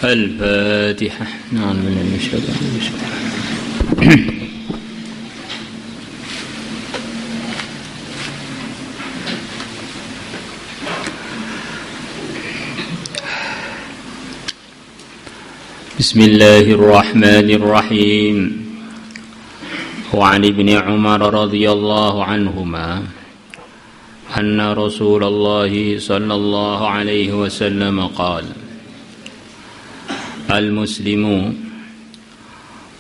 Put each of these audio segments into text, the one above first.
الفاتحة. نعم من الشيطان الرجيم. بسم الله الرحمن الرحيم. وعن ابن عمر رضي الله عنهما أن رسول الله صلى الله عليه وسلم قال: Al-Muslimu,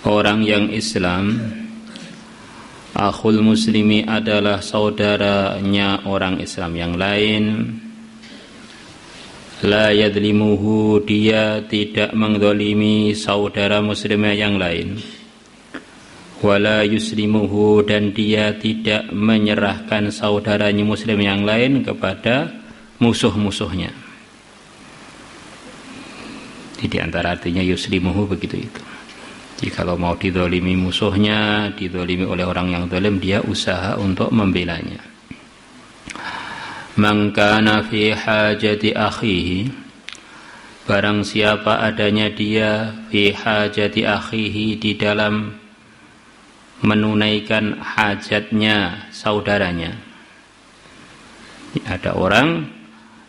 orang yang Islam, akhul muslimi adalah saudaranya orang Islam yang lain. La yadlimuhu, dia tidak menzalimi saudara muslimnya yang lain. Wala yuslimuhu, dan dia tidak menyerahkan saudaranya muslim yang lain kepada musuh-musuhnya. Di antara artinya yuslimuhu begitu itu. Jadi kalau mau dizalimi musuhnya, dizalimi oleh orang yang zalim, dia usaha untuk membelanya. Man kana fi hajati akhihi, barang siapa adanya dia fi hajati akhihi, di dalam menunaikan hajatnya saudaranya. Ada orang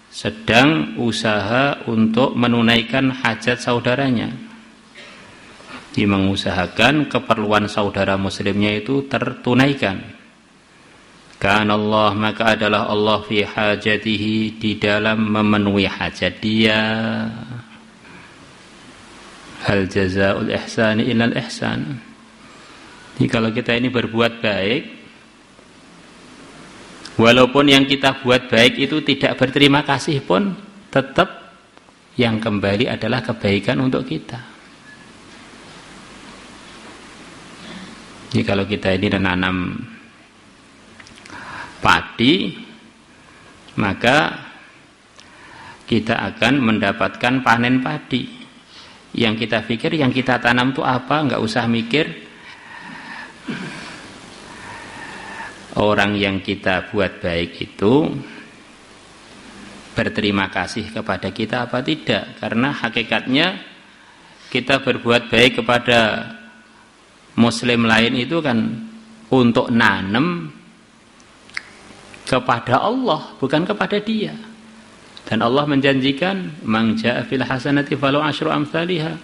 sedang usaha untuk menunaikan hajat saudaranya. Dia mengusahakan keperluan saudara muslimnya itu tertunaikan. Kana Allah, maka adalah Allah fi hajatihi, di dalam memenuhi hajat dia. Hal jazaa'ul ihsani illal ihsan. Jadi kalau kita ini berbuat baik, walaupun yang kita buat baik itu tidak berterima kasih pun, tetap yang kembali adalah kebaikan untuk kita. Jadi kalau kita ini menanam padi, maka kita akan mendapatkan panen padi. Yang kita pikir, yang kita tanam itu apa, nggak usah mikir. Orang yang kita buat baik itu berterima kasih kepada kita apa tidak? Karena hakikatnya kita berbuat baik kepada muslim lain itu kan untuk nanam kepada Allah, bukan kepada dia. Dan Allah menjanjikan, man jaa fil hasanati falahu asyru amsalihha.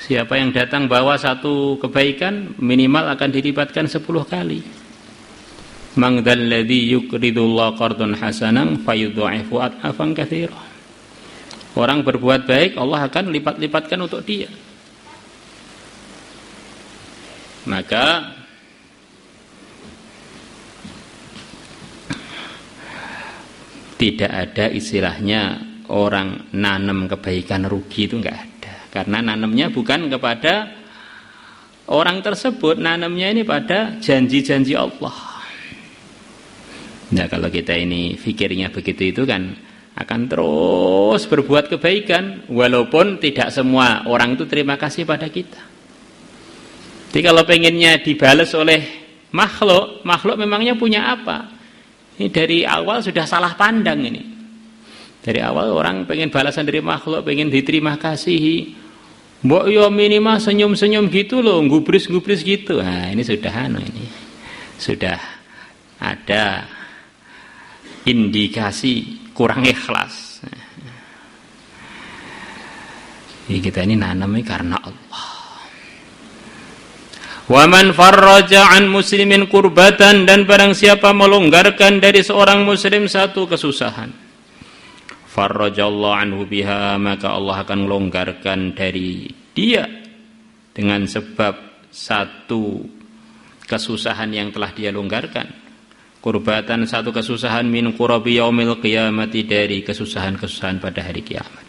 Siapa yang datang bawa satu kebaikan, minimal akan dilibatkan 10 kali. Man dzalladzi yuqridullaha qardan hasanan fayudha'ifu adhafan katsira. Orang berbuat baik, Allah akan lipat-lipatkan untuk dia. Maka tidak ada istilahnya orang nanam kebaikan rugi, itu enggak ada. Karena nanamnya bukan kepada orang tersebut, nanamnya ini pada janji-janji Allah. Nah, kalau kita ini fikirnya begitu, itu kan akan terus berbuat kebaikan, walaupun tidak semua orang itu terima kasih pada kita. Jadi kalau pengennya dibalas oleh makhluk, makhluk memangnya punya apa? Ini dari awal sudah salah pandang ini. Dari awal orang pengen balasan dari makhluk, pengen diterima kasih. Mbok yo minimal senyum-senyum gitu loh, gubris-gubris gitu. Nah, ini sudah ini. Sudah ada indikasi kurang ikhlas. Jadi kita ini nanamnya karena Allah. Wa man farraja an muslimin kurbatan, dan barang siapa melonggarkan dari seorang muslim satu kesusahan, farrajallahu anhu biha, maka Allah akan melonggarkan dari dia dengan sebab satu kesusahan yang telah dia longgarkan. Kurbatan, satu kesusahan, min qurabi yaumil qiyamati, dari kesusahan-kesusahan pada hari kiamat.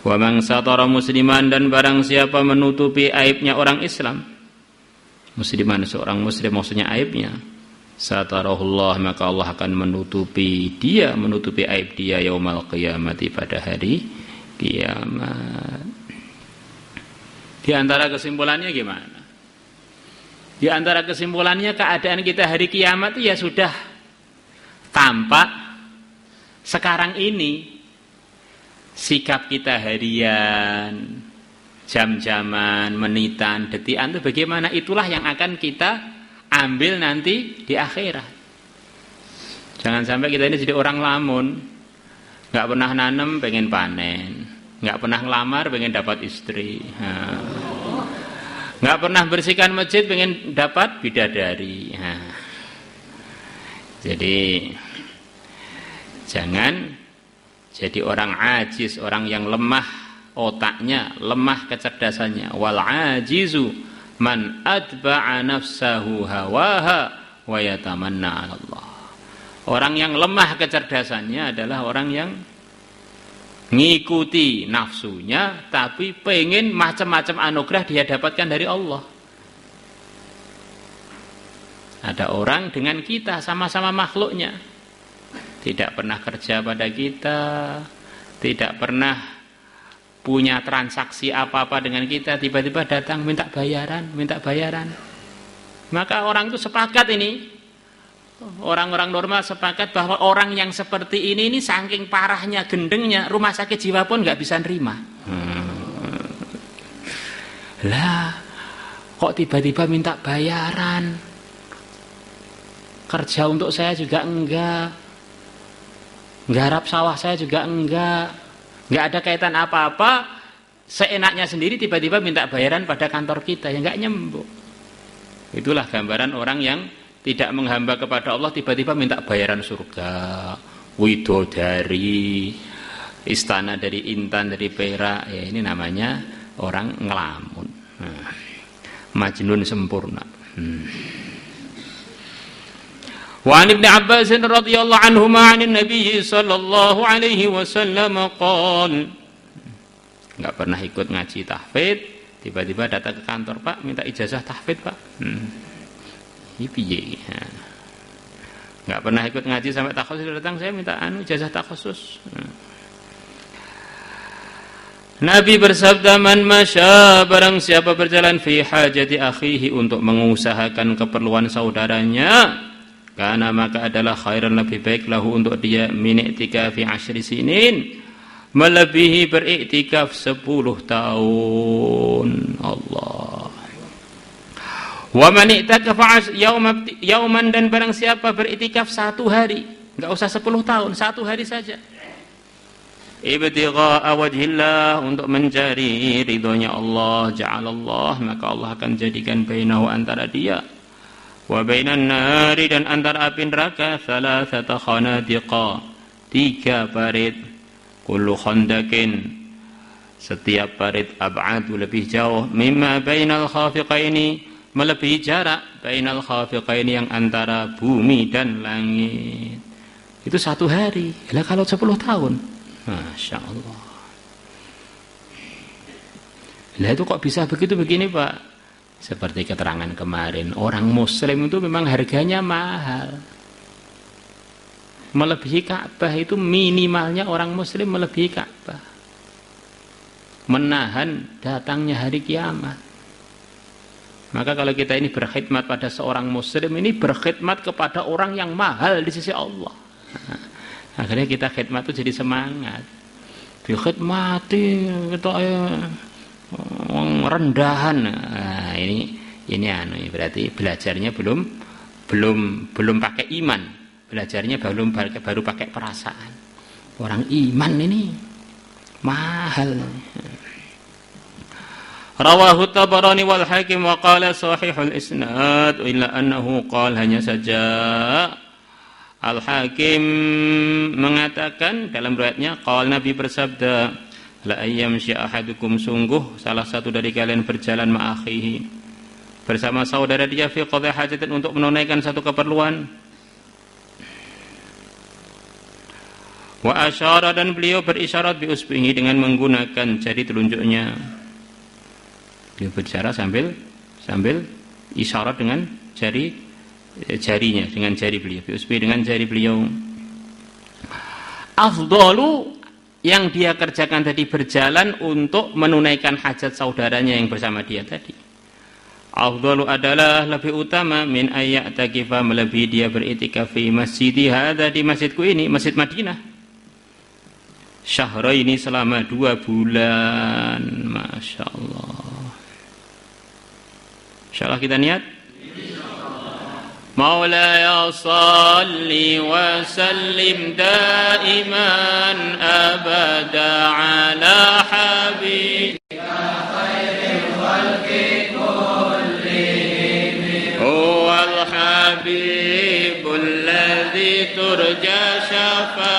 Wa man satara musliman, dan barang siapa menutupi aibnya orang Islam, musliman seorang muslim maksudnya aibnya, satarahullah, maka Allah akan menutupi dia, menutupi aib dia yaumal qiyamati, pada hari kiamat. Di antara kesimpulannya gimana? Di antara kesimpulannya, keadaan kita hari kiamat itu ya sudah tampak sekarang ini. sikap kita harian, jam-jaman, menitan, detikan itu bagaimana, itulah yang akan kita ambil nanti di akhirat. Jangan sampai kita ini jadi orang lamun, nggak pernah nanam pengen panen, nggak pernah ngelamar pengen dapat istri, nggak pernah bersihkan masjid pengen dapat bidadari. Jadi jangan jadi orang ajiz, orang yang lemah otaknya, lemah kecerdasannya. Wal ajizu man atba'a nafsahu hawaha wa yatamanna 'ala Allah. Orang yang lemah kecerdasannya adalah orang yang ngikuti nafsunya tapi pengen macam-macam anugerah dia dapatkan dari Allah. Ada orang dengan kita sama-sama makhluknya, tidak pernah kerja pada kita, tidak pernah punya transaksi apa-apa dengan kita, tiba-tiba datang minta bayaran. Maka orang itu sepakat ini, orang-orang normal sepakat bahwa orang yang seperti ini saking parahnya, gendengnya, rumah sakit jiwa pun nggak bisa nerima. Lah, kok tiba-tiba minta bayaran? Kerja untuk saya juga enggak, nggarap sawah saya juga enggak ada kaitan apa-apa, seenaknya sendiri tiba-tiba minta bayaran pada kantor kita, ya enggak nyambung. Itulah gambaran orang yang tidak menghamba kepada Allah tiba-tiba minta bayaran surga, widodari, istana dari intan, dari perak, ya ini namanya orang ngelamun. Majnun sempurna. Wa an Ibnu Abbas radhiyallahu anhuma 'anil Nabi sallallahu alaihi wasallam qala, enggak pernah ikut ngaji tahfidz, tiba-tiba datang ke kantor, Pak, minta ijazah tahfidz, Pak. Ini piye? Enggak pernah ikut ngaji sampai takhusus, datang saya minta ijazah takhusus. Nabi bersabda, man masya, barang siapa berjalan fi hajati akhihi, untuk mengusahakan keperluan saudaranya, karena maka adalah khairan, lebih baik lahu untuk dia, min i'tikaf fi 10 sinin, melebihi beriktikaf 10 tahun. Allah. Wa man i'takafa yauman, dan barang siapa beriktikaf 1 hari, enggak usah 10 tahun, 1 hari saja. Ibtigha'a wajhillah, untuk mencari ridhonya Allah, ja'alallah, maka Allah akan jadikan bainahu, antara dia, wa bainan nari, dan antara api neraka, 3 khanadiqa, 3 parit, kullu khandakin, setiap parit, ab'adu, lebih jauh, mimma bainal khafiqaini, melebihi jarak bainal khafiqaini, yang antara bumi dan langit. Itu 1 hari. Lah kalau 10 tahun, Masya Allah. Lah itu kok bisa begini Pak? Seperti keterangan kemarin, orang muslim itu memang harganya mahal. Melebihi Ka'bah itu minimalnya orang muslim melebihi Ka'bah. Menahan datangnya hari kiamat. Maka kalau kita ini berkhidmat pada seorang muslim, ini berkhidmat kepada orang yang mahal di sisi Allah. Akhirnya kita khidmat itu jadi semangat. Dikhidmati kita rendahan. Nah, ini berarti belajarnya belum pakai iman. Belajarnya baru pakai perasaan. Orang iman ini mahal. Rawahu Tabarani wal Hakim wa qala sahihul isnad, illa annahu qala, hanya saja Al-Hakim mengatakan dalam riwayatnya, qala, Nabi bersabda, la ayyamshi ahadukum, sungguh salah satu dari kalian berjalan ma'akhihi, bersama saudara dia, fi qadha hajatin, untuk menunaikan satu keperluan. Wa asyara, dan beliau berisyarat, bi usbihi, dengan menggunakan jari telunjuknya. Dia berbicara sambil isyarat dengan jarinya, dengan jari beliau, bi usbihi, dengan jari beliau. Afdalu, yang dia kerjakan tadi, berjalan untuk menunaikan hajat saudaranya yang bersama dia tadi. Afdalu adalah lebih utama, min ayya'takifa, melebihi dia beriktikaf, fi masjidi hadza, di masjidku ini, Masjid Madinah. syahraini selama 2 bulan. Masya Allah. Insyaallah kita niat. Maulaya salli wa sallim daiman abada ala habibika khairil khalqi kullihim huwal habibul ladzi turja syafa'a